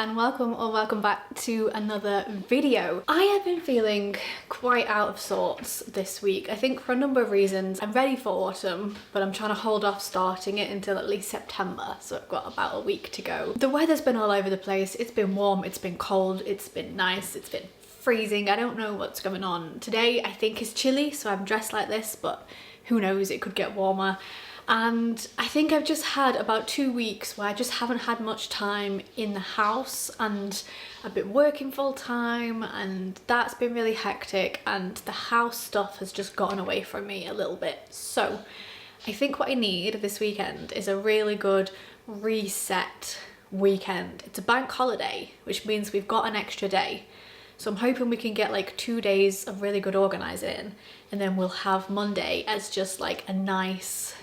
and welcome back to another video. I have been feeling quite out of sorts this week. I think for a number of reasons. I'm ready for autumn, but I'm trying to hold off starting it until at least September, so I've got about a week to go. The weather's been all over the place. It's been warm, it's been cold, it's been nice, it's been freezing. I don't know what's going on. Today I think is chilly, so I'm dressed like this, but who knows, it could get warmer. And I think I've just had about 2 weeks where I just haven't had much time in the house, and I've been working full time and that's been really hectic, and the house stuff has just gotten away from me a little bit. So I think what I need this weekend is a really good reset weekend. It's a bank holiday, which means we've got an extra day. So I'm hoping we can get like 2 days of really good organising, and then we'll have Monday as just like a nice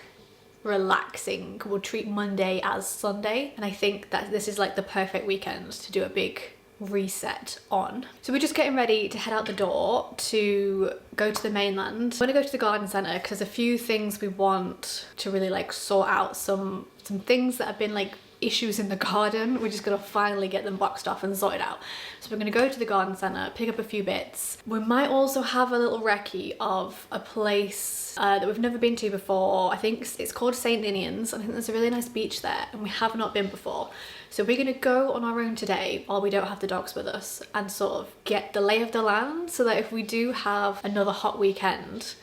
relaxing, we'll treat Monday as Sunday, and I think that this is like the perfect weekend to do a big reset on. So we're just getting ready to head out the door to go to the mainland. I'm gonna go to the garden centre because there's a few things we want to really like sort out, some things that have been like issues in the garden. We're just gonna finally get them boxed off and sorted out. So we're gonna go to the garden centre, pick up a few bits. We might also have a little recce of a place that we've never been to before. I think it's called St. Ninians. I think there's a really nice beach there and we have not been before. So we're gonna go on our own today while we don't have the dogs with us and sort of get the lay of the land, so that if we do have another hot weekend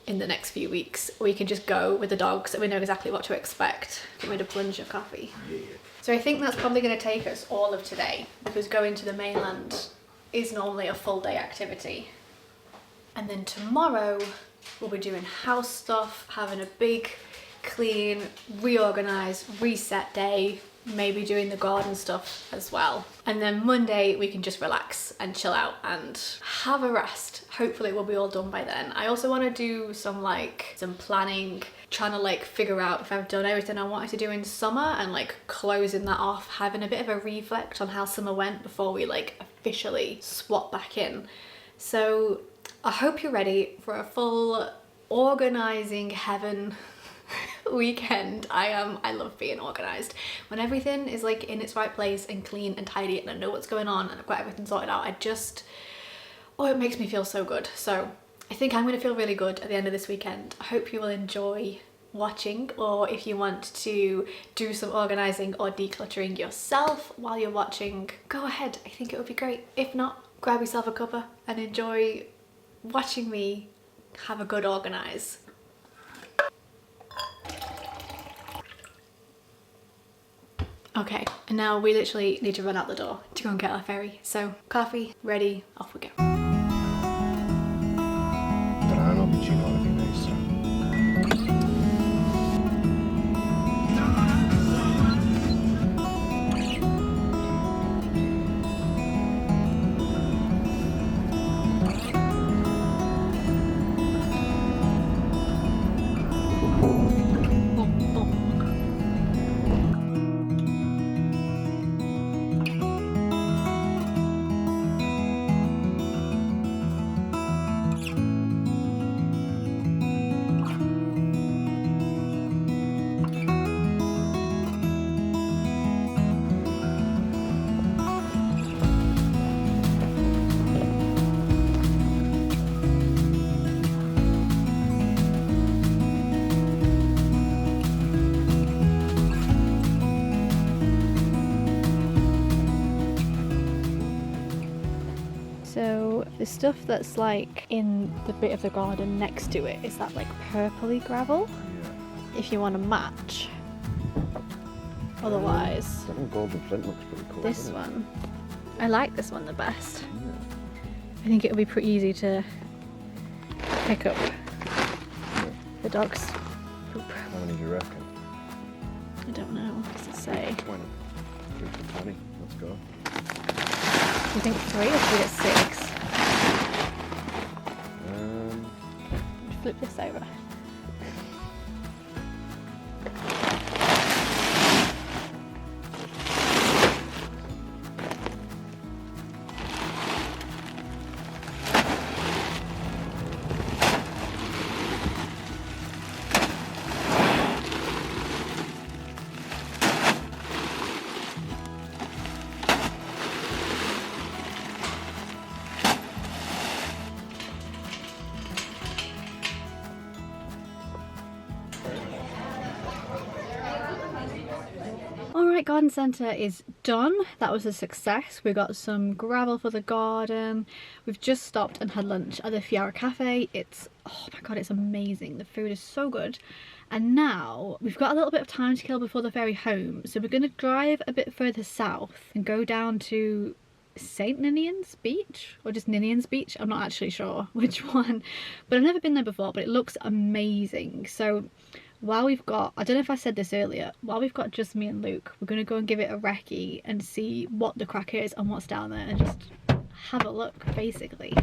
in the next few weeks, we can just go with the dogs and we know exactly what to expect. Get me to plunge of coffee. Yeah. So I think that's probably going to take us all of today, because going to the mainland is normally a full day activity. And then tomorrow we'll be doing house stuff, having a big clean, reorganise, reset day, maybe doing the garden stuff as well. And then Monday we can just relax and chill out and have a rest. Hopefully we'll be all done by then. I also want to do some planning, trying to like figure out if I've done everything I wanted to do in summer, and like closing that off, having a bit of a reflect on how summer went before we like officially swap back in. So I hope you're ready for a full organising heaven weekend. I love being organised. When everything is like in its right place and clean and tidy and I know what's going on and I've got everything sorted out, it makes me feel so good. So I think I'm going to feel really good at the end of this weekend. I hope you will enjoy watching, or if you want to do some organising or decluttering yourself while you're watching, go ahead. I think it would be great. If not, grab yourself a cuppa and enjoy watching me have a good organise. Okay, and now we literally need to run out the door to go and get our ferry. So coffee, ready, off we go. So the stuff that's like in the bit of the garden next to it is that like purpley gravel. Yeah. If you want to match. Otherwise, that golden flint looks pretty cool. This one, I like this one the best. Yeah. I think it'll be pretty easy to pick up the dog's poop. How many do you reckon? I don't know. What does it say? 20. 3 for 20. Let's go. Do you think 3 or should we get 6? Flip this over. Ceramic garden centre is done. That was a success. We got some gravel for the garden. We've just stopped and had lunch at the Fiara Cafe. It's, oh my god, it's amazing. The food is so good. And now we've got a little bit of time to kill before the ferry home. So we're going to drive a bit further south and go down to St. Ninian's Beach, or just Ninian's Beach. I'm not actually sure which one, but I've never been there before, but it looks amazing. So while we've got, I don't know if I said this earlier, while we've got just me and Luke, we're going to go and give it a recce and see what the crack is and what's down there and just have a look, basically.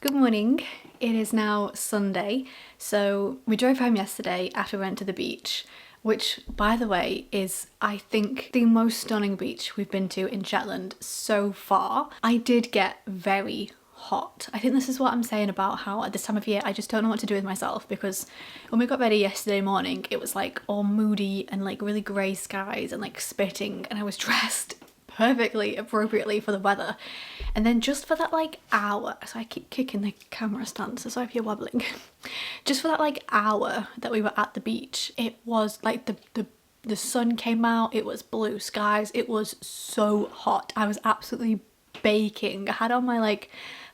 Good morning. It is now Sunday, so we drove home yesterday after we went to the beach, which, by the way, is, I think, the most stunning beach we've been to in Shetland so far. I did get very hot. I think this is what I'm saying about how at this time of year I just don't know what to do with myself, because when we got ready yesterday morning it was like all moody and like really grey skies and like spitting, and I was dressed perfectly appropriately for the weather, and then just for that like hour, so I keep kicking the camera stand, so sorry if you're wobbling. Just for that like hour that we were at the beach, it was like the sun came out, it was blue skies, it was so hot. I was absolutely baking. I had on my like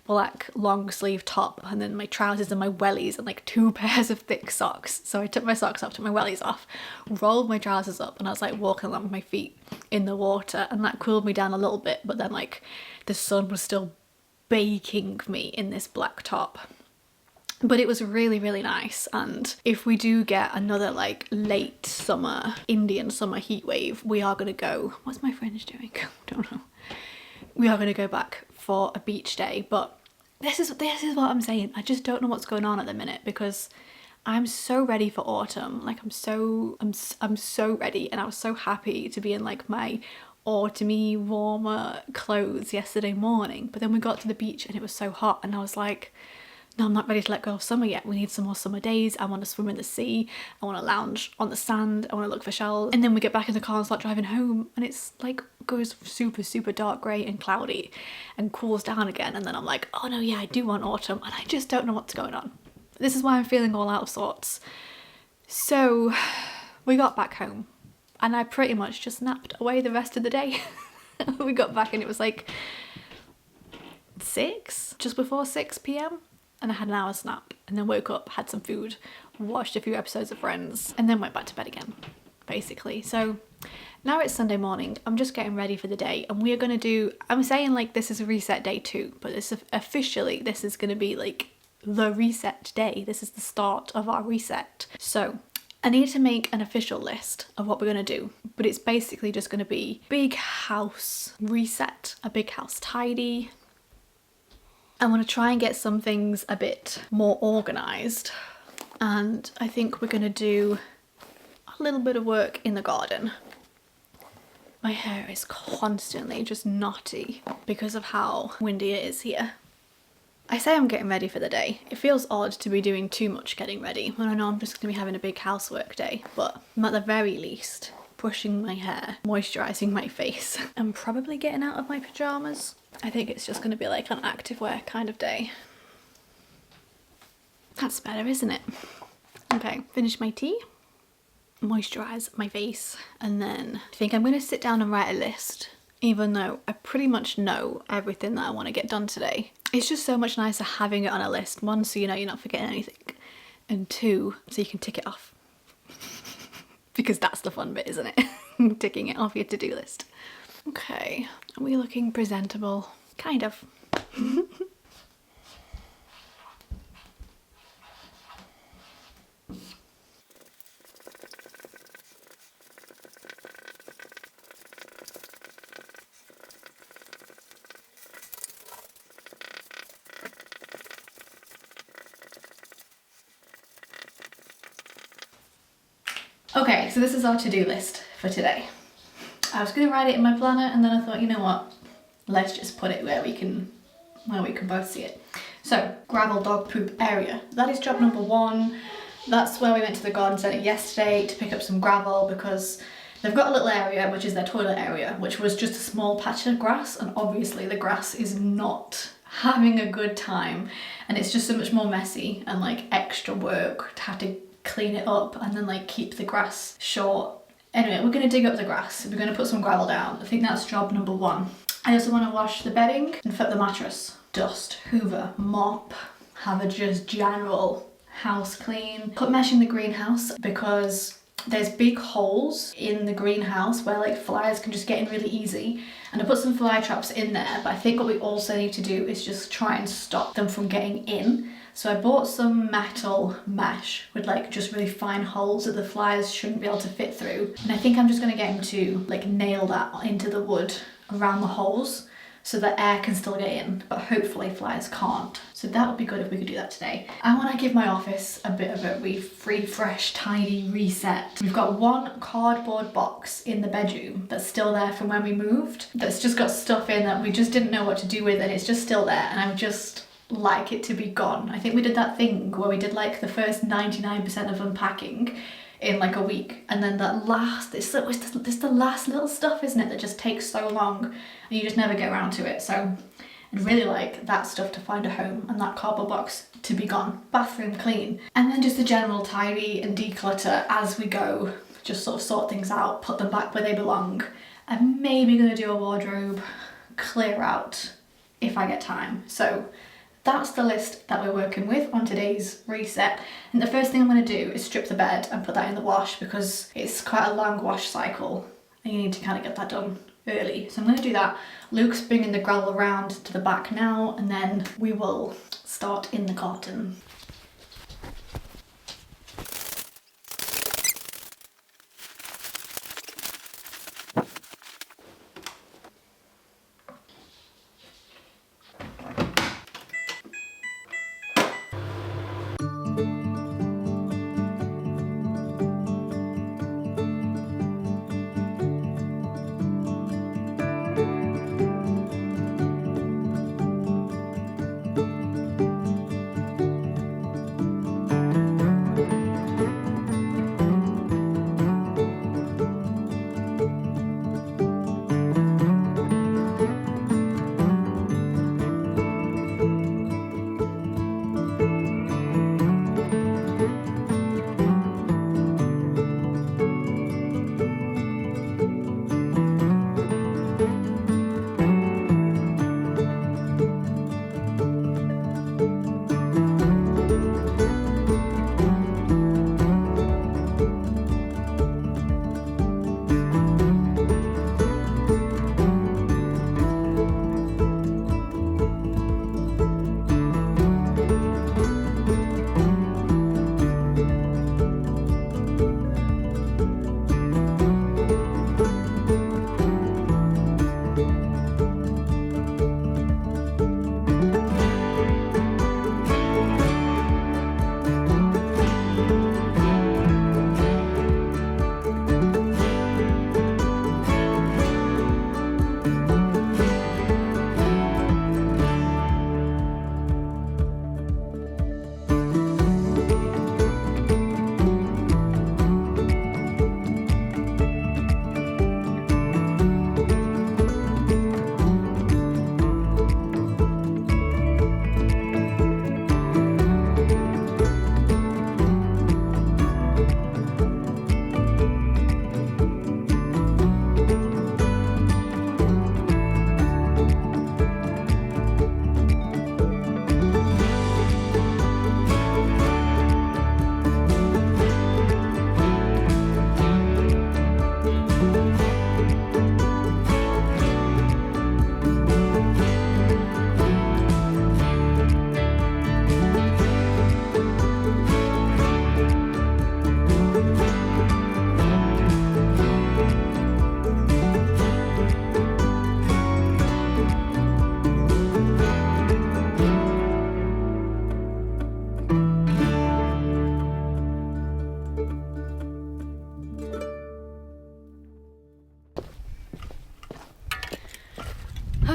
black long sleeve top and then my trousers and my wellies and like 2 pairs of thick socks. So I took my socks off, took my wellies off, rolled my trousers up, and I was like walking along with my feet in the water, and that cooled me down a little bit, but then like the sun was still baking me in this black top. But it was really, really nice, and if we do get another like late summer, Indian summer heat wave, we are gonna go, what's my fringe doing? Don't know. We are gonna go back for a beach day, but this is what I'm saying. I just don't know what's going on at the minute, because I'm so ready for autumn. Like I'm so ready, and I was so happy to be in like my autumny warmer clothes yesterday morning, but then we got to the beach and it was so hot, and I was like, no, I'm not ready to let go of summer yet. We need some more summer days. I want to swim in the sea, I want to lounge on the sand, I want to look for shells. And then we get back in the car and start driving home, and it's like goes super dark grey and cloudy and cools down again, and then I'm like, oh no, yeah, I do want autumn, and I just don't know what's going on. This is why I'm feeling all out of sorts. So we got back home and I pretty much just napped away the rest of the day. We got back and it was like 6, just before 6 p.m. and I had an hour's nap, and then woke up, had some food, watched a few episodes of Friends, and then went back to bed again, basically. So now it's Sunday morning, I'm just getting ready for the day, and we are going to do, I'm saying like this is a reset day 2, but this officially is going to be like the reset day. This is the start of our reset. So I need to make an official list of what we're gonna do, but it's basically just gonna be big house reset, a big house tidy. I want to try and get some things a bit more organised, and I think we're gonna do a little bit of work in the garden. My hair is constantly just knotty because of how windy it is here. I say I'm getting ready for the day. It feels odd to be doing too much getting ready when I know I'm just going to be having a big housework day, but I'm at the very least brushing my hair, moisturising my face, and probably getting out of my pyjamas. I think it's just going to be like an activewear kind of day. That's better, isn't it? Okay, finish my tea, moisturise my face, and then I think I'm going to sit down and write a list, even though I pretty much know everything that I want to get done today. It's just so much nicer having it on a list. One, so you know you're not forgetting anything, and two, so you can tick it off. Because that's the fun bit, isn't it? Ticking it off your to-do list. Okay, are we looking presentable? Kind of. Okay, so this is our to-do list for today. I was going to write it in my planner, and then I thought, you know what, let's just put it where we can both see it. So, gravel dog poop area. That is job number 1. That's where we went to the garden centre yesterday to pick up some gravel, because they've got a little area, which is their toilet area, which was just a small patch of grass, and obviously the grass is not having a good time, and it's just so much more messy and like extra work to have to clean it up and then like keep the grass short. Anyway, we're going to dig up the grass. We're going to put some gravel down. I think that's job number 1. I also want to wash the bedding and flip the mattress. Dust, hoover, mop, have a just general house clean. Put mesh in the greenhouse because there's big holes in the greenhouse where like flies can just get in really easy. And I put some fly traps in there, but I think what we also need to do is just try and stop them from getting in. So I bought some metal mesh with like just really fine holes that the flies shouldn't be able to fit through. And I think I'm just going to get him to like nail that into the wood around the holes so that air can still get in, but hopefully flies can't. So that would be good if we could do that today. I want to give my office a bit of a refresh, tidy reset. We've got one cardboard box in the bedroom that's still there from when we moved, that's just got stuff in that we just didn't know what to do with, and it's just still there, and I'm just like it to be gone. I think we did that thing where we did like the first 99% of unpacking in like a week, and then that last, it's the last little stuff, isn't it, that just takes so long and you just never get around to it. So I'd really like that stuff to find a home and that cardboard box to be gone. Bathroom clean, and then just a general tidy and declutter as we go, just sort of sort things out, put them back where they belong. I'm maybe gonna do a wardrobe clear out if I get time. So that's the list that we're working with on today's reset. And the first thing I'm going to do is strip the bed and put that in the wash, because it's quite a long wash cycle and you need to kind of get that done early. So I'm going to do that. Luke's bringing the gravel around to the back now, and then we will start in the garden.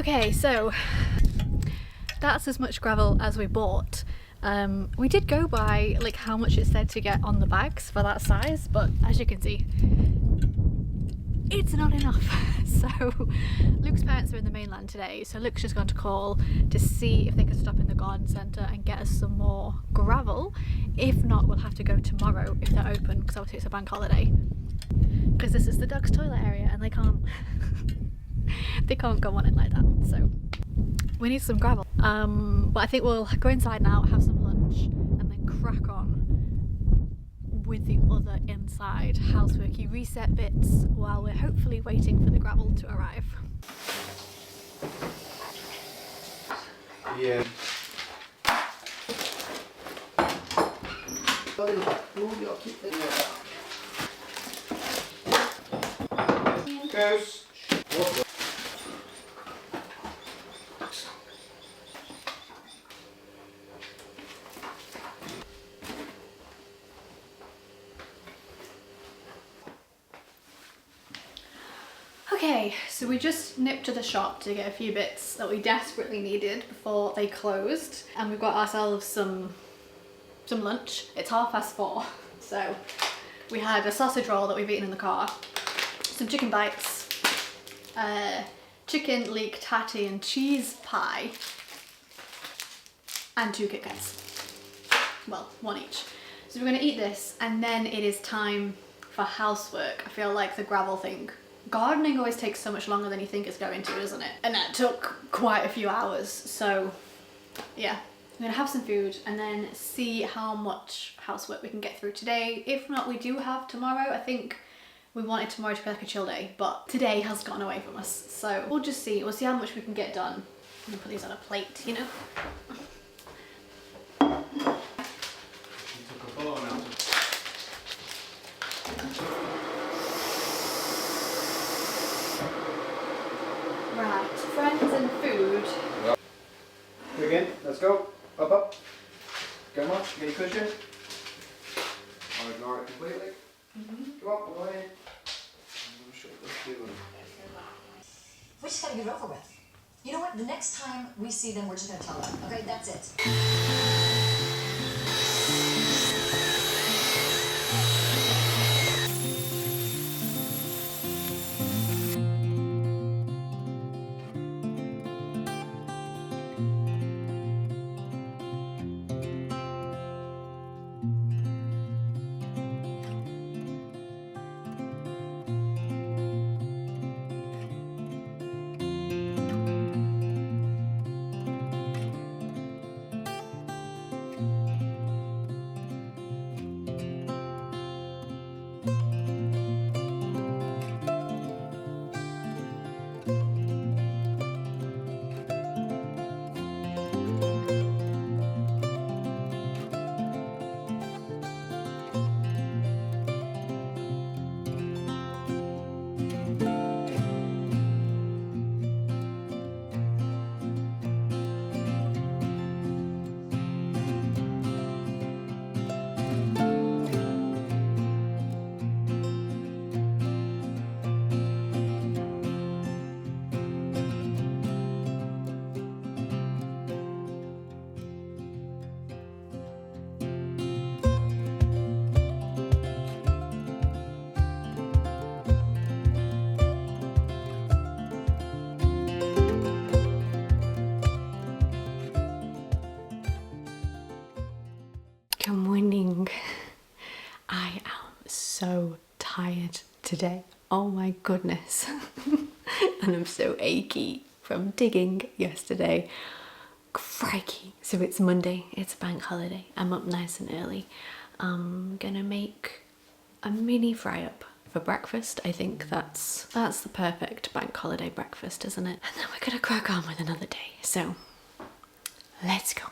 Okay, so that's as much gravel as we bought. We did go by like how much it said to get on the bags for that size, but as you can see, it's not enough. So Luke's parents are in the mainland today, so Luke's just going to call to see if they can stop in the garden centre and get us some more gravel. If not, we'll have to go tomorrow if they're open, because obviously it's a bank holiday. Because this is the dog's toilet area and they can't they can't go on it like that, so we need some gravel. But I think we'll go inside now, have some lunch, and then crack on with the other inside houseworky reset bits while we're hopefully waiting for the gravel to arrive. Yeah. Goose. Okay, so we just nipped to the shop to get a few bits that we desperately needed before they closed, and we've got ourselves some lunch. It's 4:30, so we had a sausage roll that we've eaten in the car, some chicken bites, chicken leek tatty and cheese pie, and 2 Kit Kats. Well, 1 each. So we're gonna eat this, and then it is time for housework. I feel like the gravel thing, gardening always takes so much longer than you think it's going to, doesn't it? And that took quite a few hours, so yeah. I'm gonna have some food and then see how much housework we can get through today. If not, we do have tomorrow. I think we wanted tomorrow to be like a chill day, but today has gone away from us. So we'll just see. We'll see how much we can get done. I'm gonna put these on a plate, you know? Right, friends and food. Again, let's go. Up. Come on, get your cushion. I'll ignore it completely. Come on, go ahead. I'm gonna show you what to do. We just gotta get it over with. You know what? The next time we see them, we're just gonna tell them. Okay, that's it. Good morning. I am so tired today. Oh my goodness. And I'm so achy from digging yesterday. Crikey. So it's Monday, it's a bank holiday. I'm up nice and early. I'm gonna make a mini fry up for breakfast. I think that's the perfect bank holiday breakfast, isn't it? And then we're gonna crack on with another day. So let's go.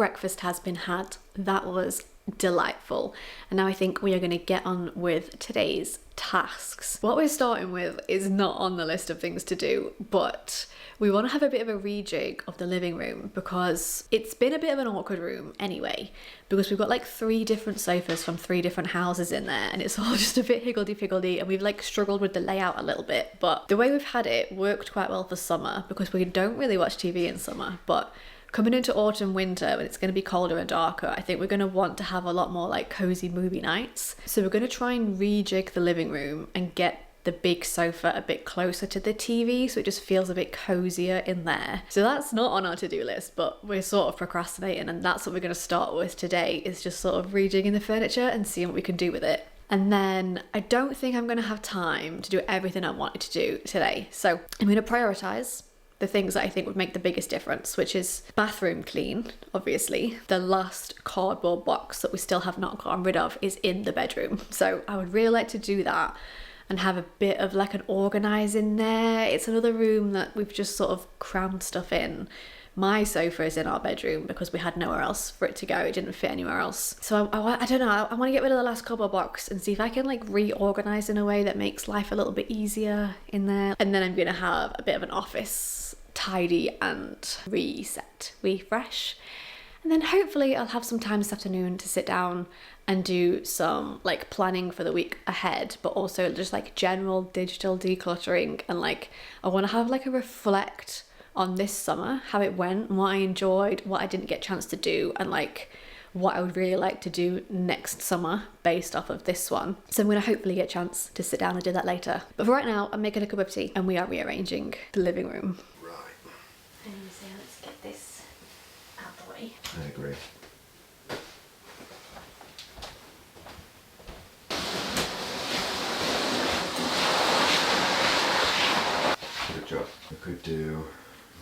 breakfast has been had. That was delightful. And now I think we are going to get on with today's tasks. What we're starting with is not on the list of things to do, but we want to have a bit of a rejig of the living room because it's been a bit of an awkward room anyway, because we've got like 3 different sofas from 3 different houses in there, and it's all just a bit higgledy-piggledy, and we've like struggled with the layout a little bit. But the way we've had it worked quite well for summer because we don't really watch TV in summer, but coming into autumn, winter, when it's going to be colder and darker, I think we're going to want to have a lot more like cozy movie nights. So we're going to try and rejig the living room and get the big sofa a bit closer to the TV so it just feels a bit cozier in there. So that's not on our to-do list, but we're sort of procrastinating, and that's what we're going to start with today, is just sort of rejigging the furniture and seeing what we can do with it. And then I don't think I'm going to have time to do everything I wanted to do today. So I'm going to prioritize the things that I think would make the biggest difference, which is bathroom clean, obviously. The last cardboard box that we still have not gotten rid of is in the bedroom. So I would really like to do that and have a bit of like an organising there. It's another room that we've just sort of crammed stuff in. My sofa is in our bedroom because we had nowhere else for it to go. It didn't fit anywhere else. So I don't know, I want to get rid of the last cardboard box and see if I can like reorganise in a way that makes life a little bit easier in there. And then I'm going to have a bit of an office tidy and refresh. And then hopefully I'll have some time this afternoon to sit down and do some like planning for the week ahead, but also just like general digital decluttering. And like I want to have like a reflect on this summer, how it went, what I enjoyed, what I didn't get a chance to do, and like what I would really like to do next summer based off of this one. So I'm going to hopefully get a chance to sit down and do that later. But for right now, I'm making a cup of tea and we are rearranging the living room. Right. And you say, let's get this out the way. I agree. Good job. We could do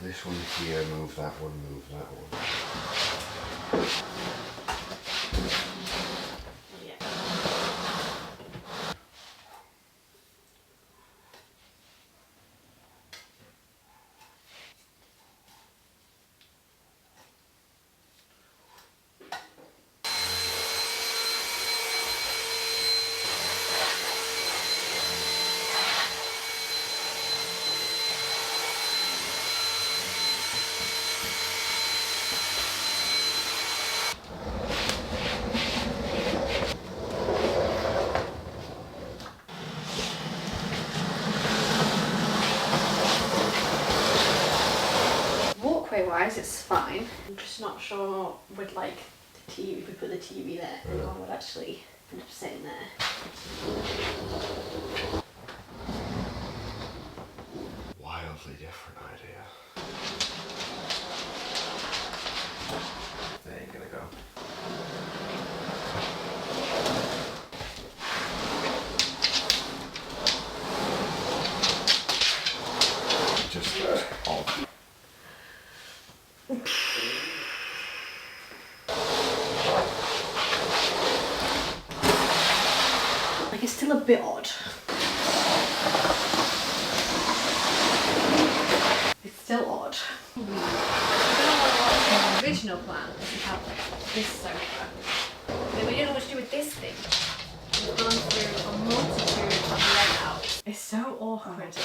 this one here, move that one, move that one. Yeah. Wise, it's fine. I'm just not sure with like the TV, if we put the TV there, anyone would actually end up sitting there. Wildly different idea. There you're gonna go. Just off. Like it's still a bit odd. It's still odd. The original plan was to have this sofa. Then we didn't know what to do with this thing. We've gone through a multitude of layouts. It's so awkward.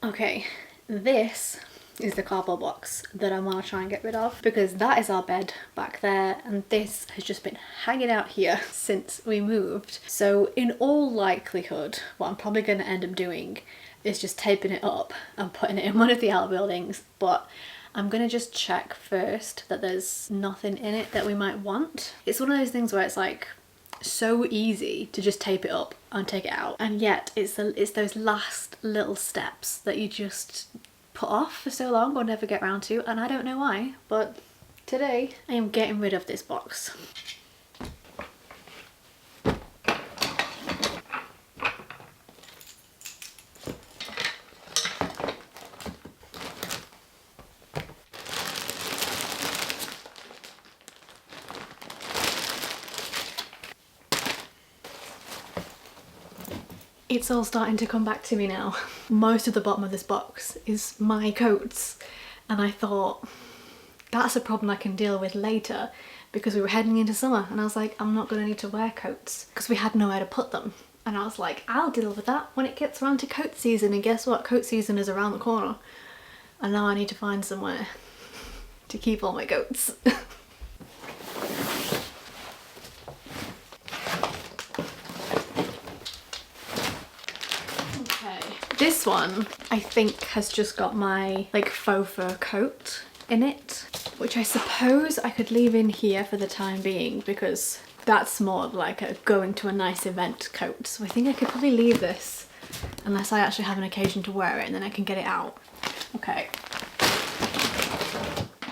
Okay, this is the cardboard box that I want to try and get rid of, because that is our bed back there and this has just been hanging out here since we moved. So in all likelihood, what I'm probably going to end up doing is just taping it up and putting it in one of the outbuildings, but I'm going to just check first that there's nothing in it that we might want. It's one of those things where it's like so easy to just tape it up and take it out, and yet it's those last little steps that you just put off for so long or never get around to, and I don't know why, but Today I am getting rid of this box. It's all starting to come back to me now. Most of the bottom of this box is my coats, and I thought that's a problem I can deal with later because we were heading into summer and I was like, I'm not going to need to wear coats because we had nowhere to put them. And I was like, I'll deal with that when it gets around to coat season, and guess what? Coat season is around the corner. And now I need to find somewhere to keep all my coats. This one, I think, has just got my like faux fur coat in it, which I suppose I could leave in here for the time being because that's more of like a going to a nice event coat. So I think I could probably leave this unless I actually have an occasion to wear it, and then I can get it out. Okay.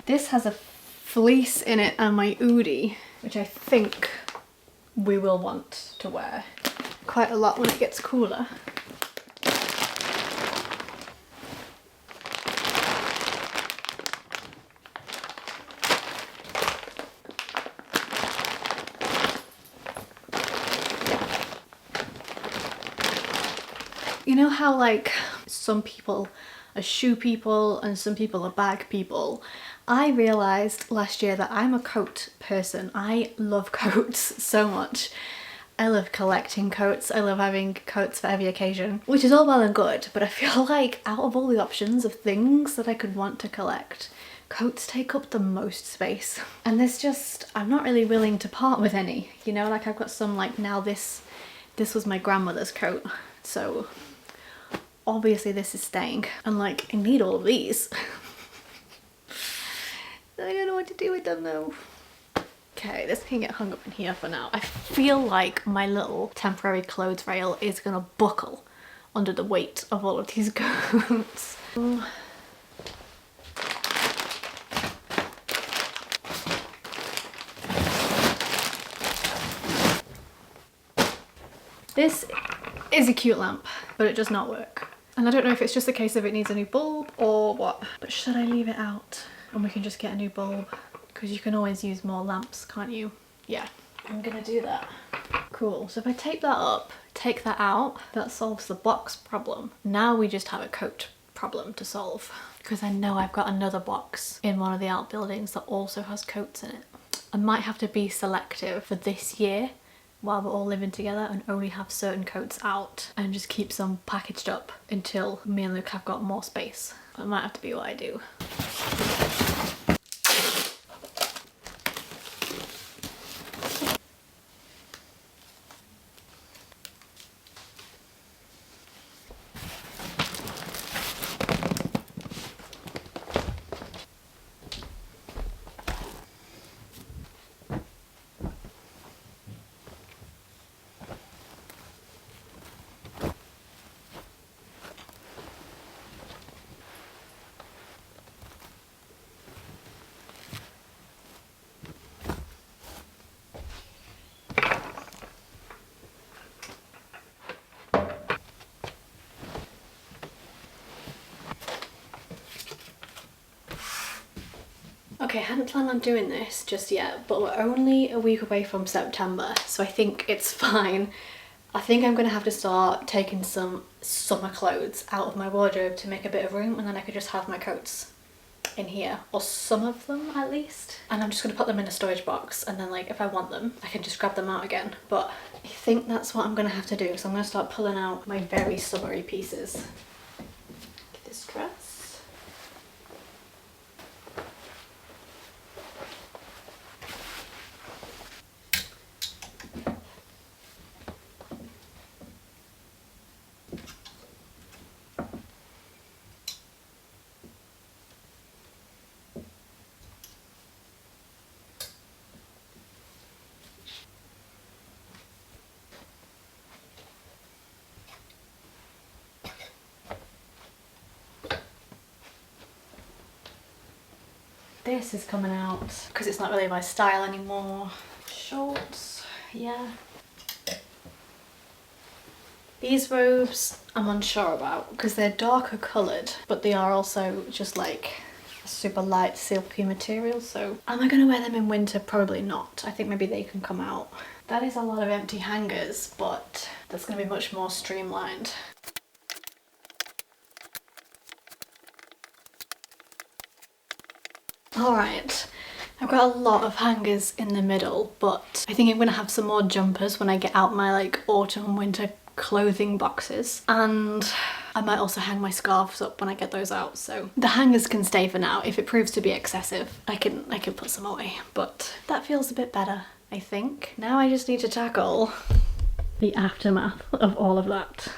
This has a fleece in it and my hoodie, which I think we will want to wear quite a lot when it gets cooler. You know how like some people are shoe people and some people are bag people? I realised last year that I'm a coat person. I love coats so much. I love collecting coats. I love having coats for every occasion, which is all well and good, but I feel like out of all the options of things that I could want to collect, coats take up the most space. And there's just, I'm not really willing to part with any, you know, like I've got some like now this was my grandmother's coat, so obviously this is staying, and like I need all of these. I don't know what to do with them though. Okay, this can get hung up in here for now. I feel like my little temporary clothes rail is gonna buckle under the weight of all of these coats. This is a cute lamp, but it does not work. And I don't know if it's just a case of it needs a new bulb or what, but should I leave it out and we can just get a new bulb? Because you can always use more lamps, can't you? Yeah, I'm gonna do that. Cool, so if I tape that up, take that out, that solves the box problem. Now we just have a coat problem to solve, because I know I've got another box in one of the outbuildings that also has coats in it. I might have to be selective for this year while we're all living together and only have certain coats out and just keep some packaged up until me and Luke have got more space. That might have to be what I do. Okay, I hadn't planned on doing this just yet, but we're only a week away from September, so I think it's fine. I think I'm gonna have to start taking some summer clothes out of my wardrobe to make a bit of room, and then I could just have my coats in here, or some of them at least. And I'm just gonna put them in a storage box, and then like if I want them, I can just grab them out again. But I think that's what I'm gonna have to do, so I'm gonna start pulling out my very summery pieces. This dress. This is coming out because it's not really my style anymore. Shorts, yeah. These robes I'm unsure about because they're darker coloured, but they are also just like a super light silky material. So am I going to wear them in winter? Probably not. I think maybe they can come out. That is a lot of empty hangers, but that's going to be much more streamlined. Alright, I've got a lot of hangers in the middle, but I think I'm going to have some more jumpers when I get out my like autumn and winter clothing boxes, and I might also hang my scarves up when I get those out. So the hangers can stay for now. If it proves to be excessive, I can put some away, but that feels a bit better, I think. Now I just need to tackle the aftermath of all of that.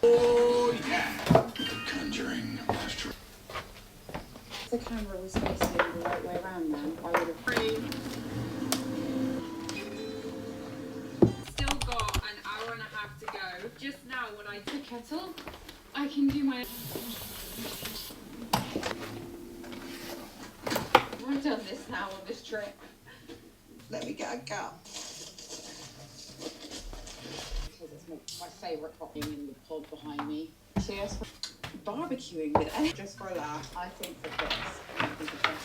Oh yeah! Conjuring after. The camera was facing the right way around then, I would have... Still got an hour and a half to go. Just now when I took kettle, I can do my... I've done this now on this trip. Let me get a cup. It's my favourite cooking in the pod behind me. Cheers for barbecuing with Ed just for a laugh. I think for this. I think for this.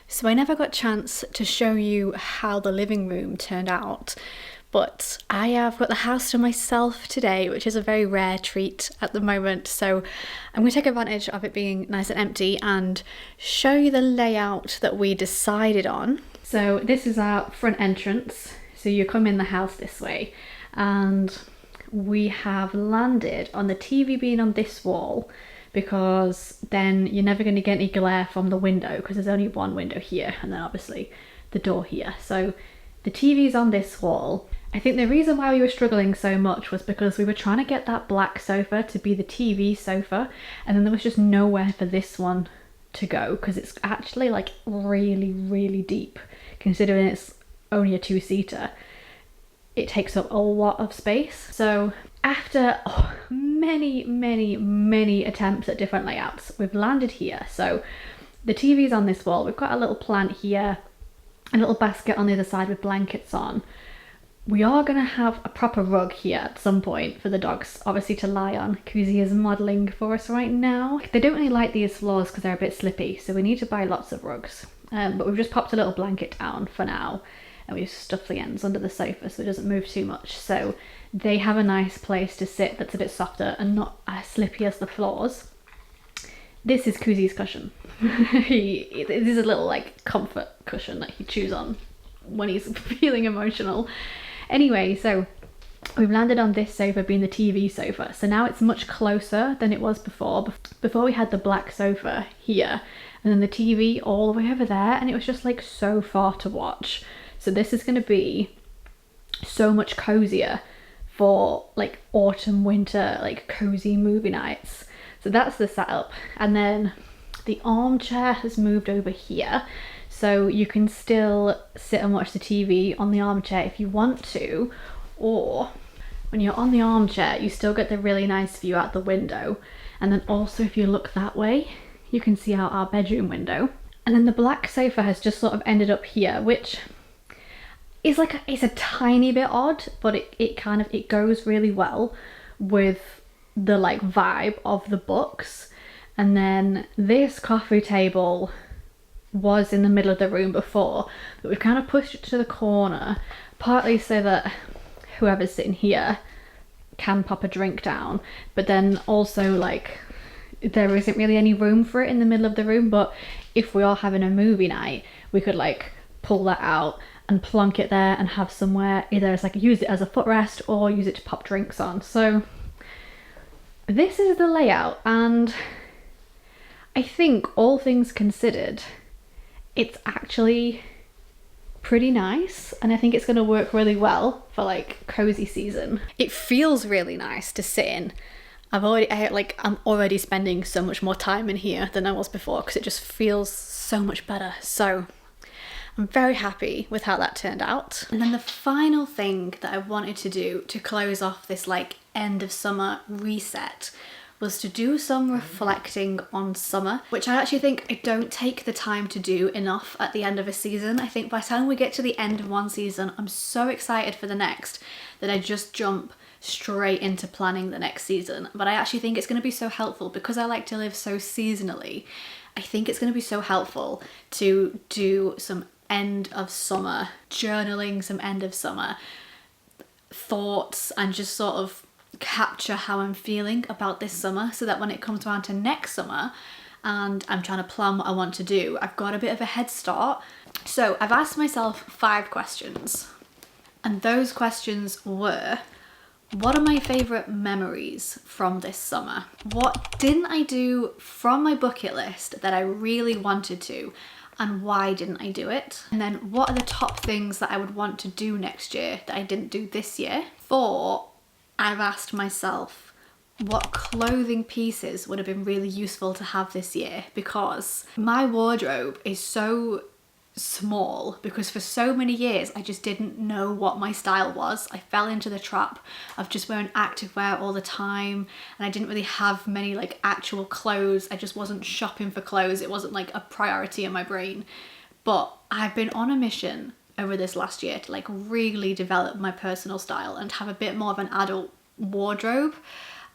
So I never got a chance to show you how the living room turned out, but I have got the house to myself today, which is a very rare treat at the moment. So I'm going to take advantage of it being nice and empty and show you the layout that we decided on. So this is our front entrance. So you come in the house this way, and we have landed on the TV being on this wall, because then you're never going to get any glare from the window, because there's only one window here and then obviously the door here. So the TV's on this wall. I think the reason why we were struggling so much was because we were trying to get that black sofa to be the TV sofa, and then there was just nowhere for this one to go because it's actually like really deep, considering it's only a two-seater. It takes up a lot of space. So after many attempts at different layouts, we've landed here. So the TV's on this wall. We've got a little plant here, a little basket on the other side with blankets on. We are going to have a proper rug here at some point for the dogs, obviously, to lie on. Kuzi is modelling for us right now. They don't really like these floors because they're a bit slippy, so we need to buy lots of rugs. But we've just popped a little blanket down for now, and we've stuffed the ends under the sofa so it doesn't move too much. So they have a nice place to sit that's a bit softer and not as slippy as the floors. This is Kuzi's cushion. This is a little like comfort cushion that he chews on when he's feeling emotional. Anyway, so we've landed on this sofa being the TV sofa. So now it's much closer than it was before. Before we had the black sofa here and then the TV all the way over there, and it was just like so far to watch. So this is going to be so much cozier for like autumn, winter, like cozy movie nights. So that's the setup. And then the armchair has moved over here. So you can still sit and watch the TV on the armchair if you want to, or when you're on the armchair, you still get the really nice view out the window. And then also if you look that way, you can see out our bedroom window. And then the black sofa has just sort of ended up here, which is like it's a tiny bit odd, but it goes really well with the like vibe of the books. And then this coffee table was in the middle of the room before, but we've kind of pushed it to the corner, partly so that whoever's sitting here can pop a drink down, but then also like there isn't really any room for it in the middle of the room. But if we are having a movie night, we could like pull that out and plonk it there and have somewhere, either as like use it as a footrest or use it to pop drinks on. So this is the layout, and I think all things considered, it's actually pretty nice, and I think it's going to work really well for like cozy season. It feels really nice to sit in. I'm already spending so much more time in here than I was before because it just feels so much better. So I'm very happy with how that turned out. And then the final thing that I wanted to do to close off this like end of summer reset was to do some reflecting on summer, which I actually think I don't take the time to do enough at the end of a season. I think by the time we get to the end of one season, I'm so excited for the next that I just jump straight into planning the next season. But I actually think it's going to be so helpful because I like to live so seasonally. I think it's going to be so helpful to do some end of summer journaling, some end of summer thoughts, and just sort of capture how I'm feeling about this summer, so that when it comes around to next summer and I'm trying to plan what I want to do, I've got a bit of a head start. So I've asked myself 5 questions, and those questions were: what are my favourite memories from this summer? What didn't I do from my bucket list that I really wanted to, and why didn't I do it? And then what are the top things that I would want to do next year that I didn't do this year? 4, I've asked myself what clothing pieces would have been really useful to have this year, because my wardrobe is so small because for so many years I just didn't know what my style was. I fell into the trap of just wearing activewear all the time, and I didn't really have many like actual clothes. I just wasn't shopping for clothes. It wasn't like a priority in my brain. But I've been on a mission over this last year to like really develop my personal style and have a bit more of an adult wardrobe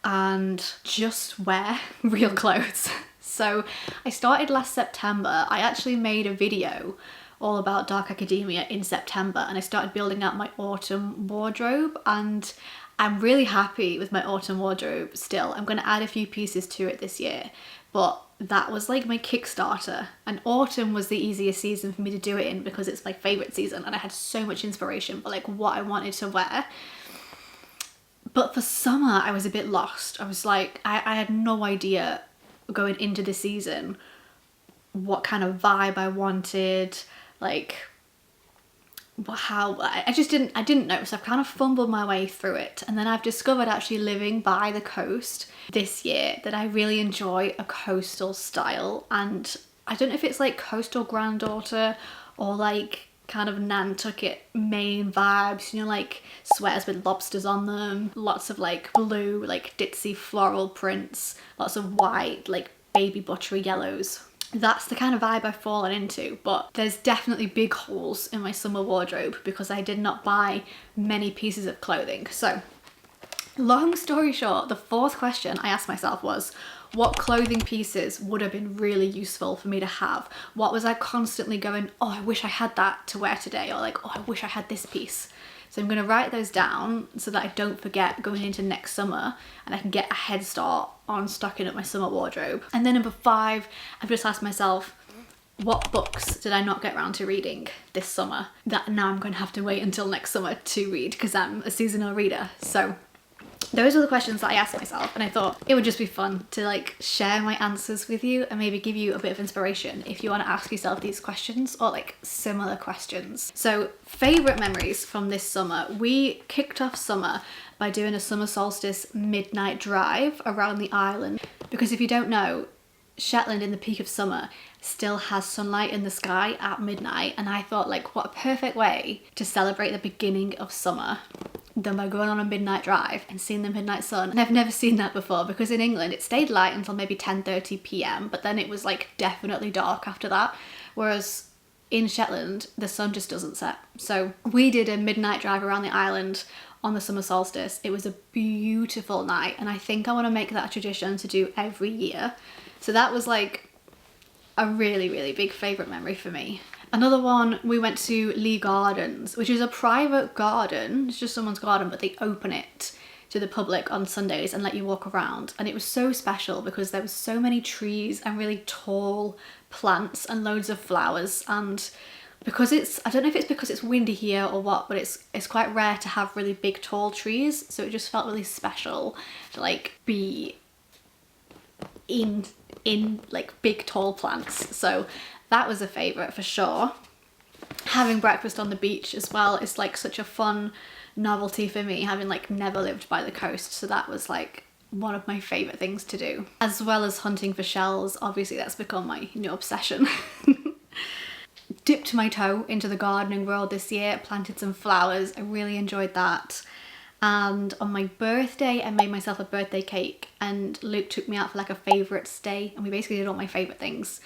and just wear real clothes. So I started last September. I actually made a video all about dark academia in September, and I started building out my autumn wardrobe, and I'm really happy with my autumn wardrobe still. I'm going to add a few pieces to it this year, but that was like my Kickstarter, and autumn was the easiest season for me to do it in because it's my favourite season and I had so much inspiration for like what I wanted to wear. But for summer I was a bit lost. I was like, I had no idea going into the season what kind of vibe I wanted, like how I didn't know. So I've kind of fumbled my way through it, and then I've discovered actually living by the coast this year that I really enjoy a coastal style. And I don't know if it's like coastal granddaughter or like kind of Nantucket Maine vibes, you know, like sweaters with lobsters on them, lots of like blue like ditzy floral prints, lots of white like baby buttery yellows. That's the kind of vibe I've fallen into. But there's definitely big holes in my summer wardrobe because I did not buy many pieces of clothing. So long story short, the 4th question I asked myself was, what clothing pieces would have been really useful for me to have? What was I constantly going, oh, I wish I had that to wear today, or like, oh, I wish I had this piece. So I'm going to write those down so that I don't forget going into next summer, and I can get a head start on stocking up my summer wardrobe. And then number 5, I've just asked myself, what books did I not get around to reading this summer that now I'm going to have to wait until next summer to read because I'm a seasonal reader? So those are the questions that I asked myself, and I thought it would just be fun to like share my answers with you and maybe give you a bit of inspiration if you want to ask yourself these questions or like similar questions. So favourite memories from this summer. We kicked off summer by doing a summer solstice midnight drive around the island, because if you don't know, Shetland in the peak of summer still has sunlight in the sky at midnight, and I thought like what a perfect way to celebrate the beginning of summer than by going on a midnight drive and seeing the midnight sun. And I've never seen that before because in England it stayed light until maybe 10:30 p.m, but then it was like definitely dark after that, whereas in Shetland, the sun just doesn't set. So we did a midnight drive around the island on the summer solstice. It was a beautiful night, and I think I want to make that a tradition to do every year. So that was like a really, really big favourite memory for me. Another one, we went to Lee Gardens, which is a private garden. It's just someone's garden, but they open it to the public on Sundays and let you walk around. And it was so special because there was so many trees and really tall plants and loads of flowers. And because I don't know if it's because it's windy here or what, but it's quite rare to have really big tall trees. So it just felt really special to like be in like big tall plants. So that was a favourite for sure. Having breakfast on the beach as well is like such a fun novelty for me, having like never lived by the coast. So that was like one of my favourite things to do. As well as hunting for shells, obviously that's become my new obsession. Dipped my toe into the gardening world this year, planted some flowers, I really enjoyed that. And on my birthday I made myself a birthday cake, and Luke took me out for like a favourites day, and we basically did all my favourite things,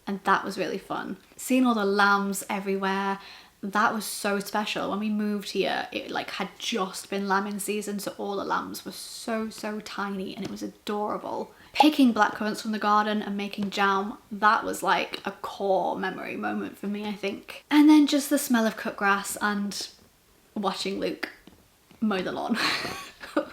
and that was really fun. Seeing all the lambs everywhere, that was so special. When we moved here, it like had just been lambing season, so all the lambs were so tiny, and it was adorable. Picking blackcurrants from the garden and making jam, that was like a core memory moment for me, I think. And then just the smell of cut grass and watching Luke mow the lawn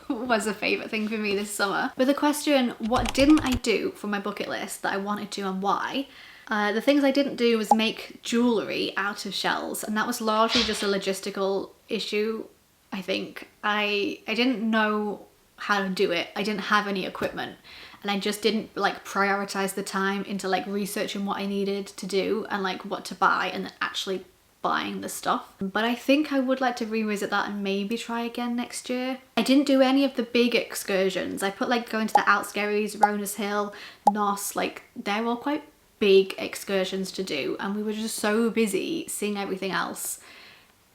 was a favourite thing for me this summer. But the question, what didn't I do from my bucket list that I wanted to and why? The things I didn't do was make jewellery out of shells, and that was largely just a logistical issue, I think. I didn't know how to do it. I didn't have any equipment, and I just didn't like prioritise the time into like researching what I needed to do and like what to buy and then actually buying the stuff. But I think I would like to revisit that and maybe try again next year. I didn't do any of the big excursions. I put like going to the Outskerries, Ronas Hill, Nos, like they're all quite big excursions to do, and we were just so busy seeing everything else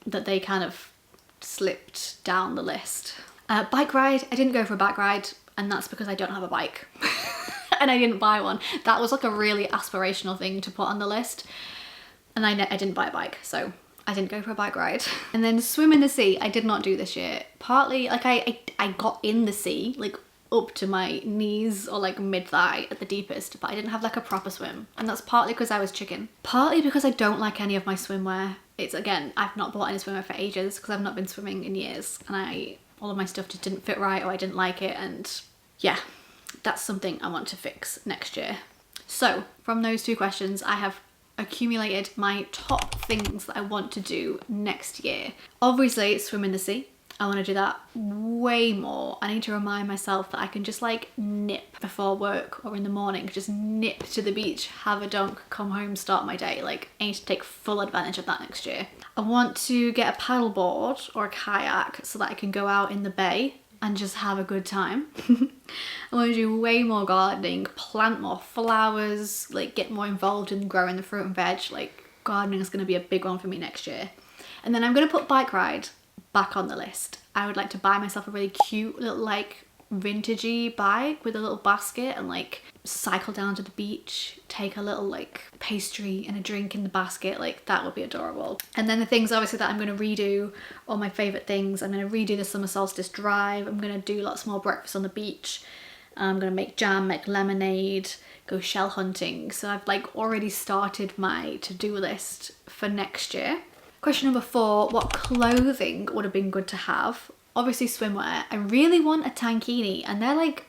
that they kind of slipped down the list. Bike ride, I didn't go for a bike ride, and that's because I don't have a bike and I didn't buy one. That was like a really aspirational thing to put on the list, and I didn't buy a bike, so I didn't go for a bike ride. And then swim in the sea, I did not do this year. Partly like I got in the sea like up to my knees or like mid-thigh at the deepest, but I didn't have like a proper swim, and that's partly because I was chicken, partly because I don't like any of my swimwear. It's again, I've not bought any swimwear for ages because I've not been swimming in years, and all of my stuff just didn't fit right, or I didn't like it, and yeah, that's something I want to fix next year. So from those two questions, I have accumulated my top things that I want to do next year. Obviously swim in the sea, I want to do that way more. I need to remind myself that I can just like nip before work or in the morning, just nip to the beach, have a dunk, come home, start my day. Like I need to take full advantage of that next year. I want to get a paddleboard or a kayak so that I can go out in the bay and just have a good time. I want to do way more gardening, plant more flowers, like get more involved in growing the fruit and veg. Like gardening is going to be a big one for me next year. And then I'm going to put bike ride back on the list. I would like to buy myself a really cute little like vintagey bike with a little basket and like cycle down to the beach, take a little like pastry and a drink in the basket. Like that would be adorable. And then the things obviously that I'm going to redo, all my favourite things, I'm going to redo the summer solstice drive. I'm going to do lots more breakfast on the beach. I'm going to make jam, make lemonade, go shell hunting. So I've like already started my to-do list for next year. Question number 4, what clothing would have been good to have? Obviously swimwear. I really want a tankini, and they're like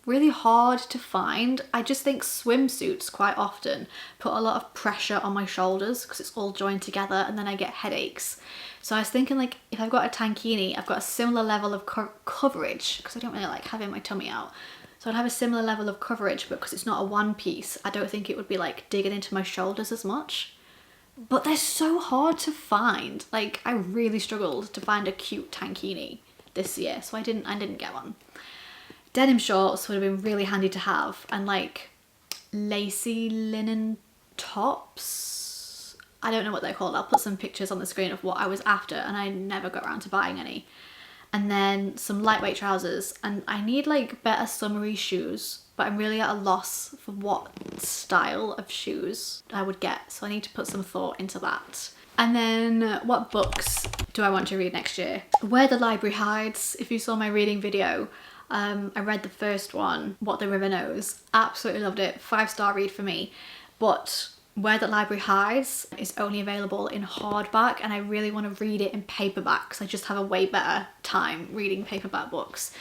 really hard to find. I just think swimsuits quite often put a lot of pressure on my shoulders because it's all joined together, and then I get headaches. So I was thinking like if I've got a tankini, I've got a similar level of coverage because I don't really like having my tummy out. So I'd have a similar level of coverage, but because it's not a one piece, I don't think it would be like digging into my shoulders as much. But they're so hard to find. Like I really struggled to find a cute tankini this year, so I didn't get one. Denim shorts would have been really handy to have, and like lacy linen tops. I don't know what they're called. I'll put some pictures on the screen of what I was after, and I never got around to buying any. and then some lightweight trousers, and I need like better summery shoes, but I'm really at a loss for what style of shoes I would get, so I need to put some thought into that. And then what books do I want to read next year? Where the Library Hides. If you saw my reading video, I read the first one, What the River Knows. Absolutely loved it. 5-star read for me. But Where the Library Hides is only available in hardback, and I really want to read it in paperback because I just have a way better time reading paperback books.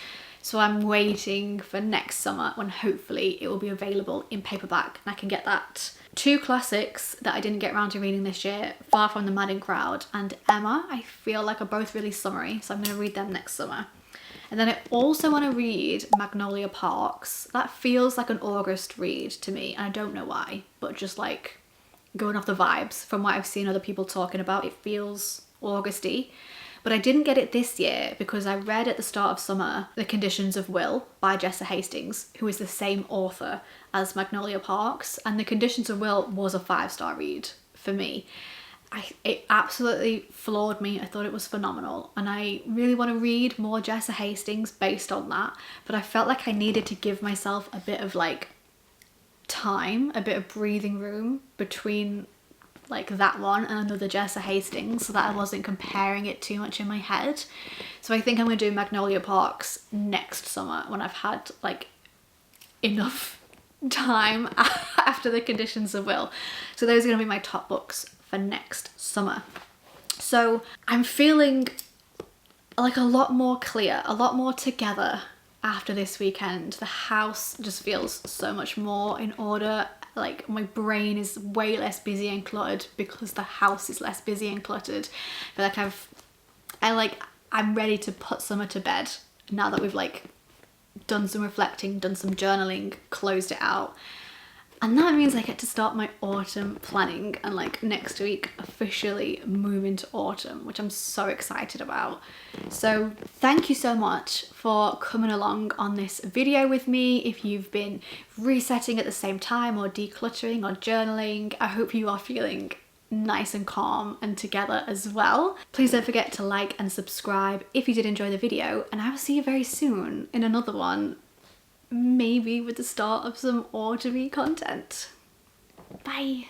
So I'm waiting for next summer when hopefully it will be available in paperback and I can get that. 2 classics that I didn't get around to reading this year, Far From the Madding Crowd and Emma, I feel like are both really summery, so I'm going to read them next summer. And then I also want to read Magnolia Parks. That feels like an August read to me, and I don't know why, but just like going off the vibes from what I've seen other people talking about, it feels Augusty. But I didn't get it this year because I read at the start of summer The Conditions of Will by Jessa Hastings, who is the same author as Magnolia Parks, and The Conditions of Will was a 5-star read for me. It absolutely floored me. I thought it was phenomenal, and I really want to read more Jessa Hastings based on that, but I felt like I needed to give myself a bit of like time, a bit of breathing room between like that one and another Jessa Hastings, so that I wasn't comparing it too much in my head. So I think I'm going to do Magnolia Parks next summer when I've had like enough time after The Conditions of Will. So those are going to be my top books for next summer. So I'm feeling like a lot more clear, a lot more together after this weekend. The house just feels so much more in order. Like my brain is way less busy and cluttered because the house is less busy and cluttered. I feel like I'm ready to put summer to bed now that we've like done some reflecting, done some journaling, closed it out. And that means I get to start my autumn planning and like next week officially move into autumn, which I'm so excited about. So thank you so much for coming along on this video with me. If you've been resetting at the same time or decluttering or journaling, I hope you are feeling nice and calm and together as well. Please don't forget to like and subscribe if you did enjoy the video, and I will see you very soon in another one. Maybe with the start of some autumn-y content. Bye!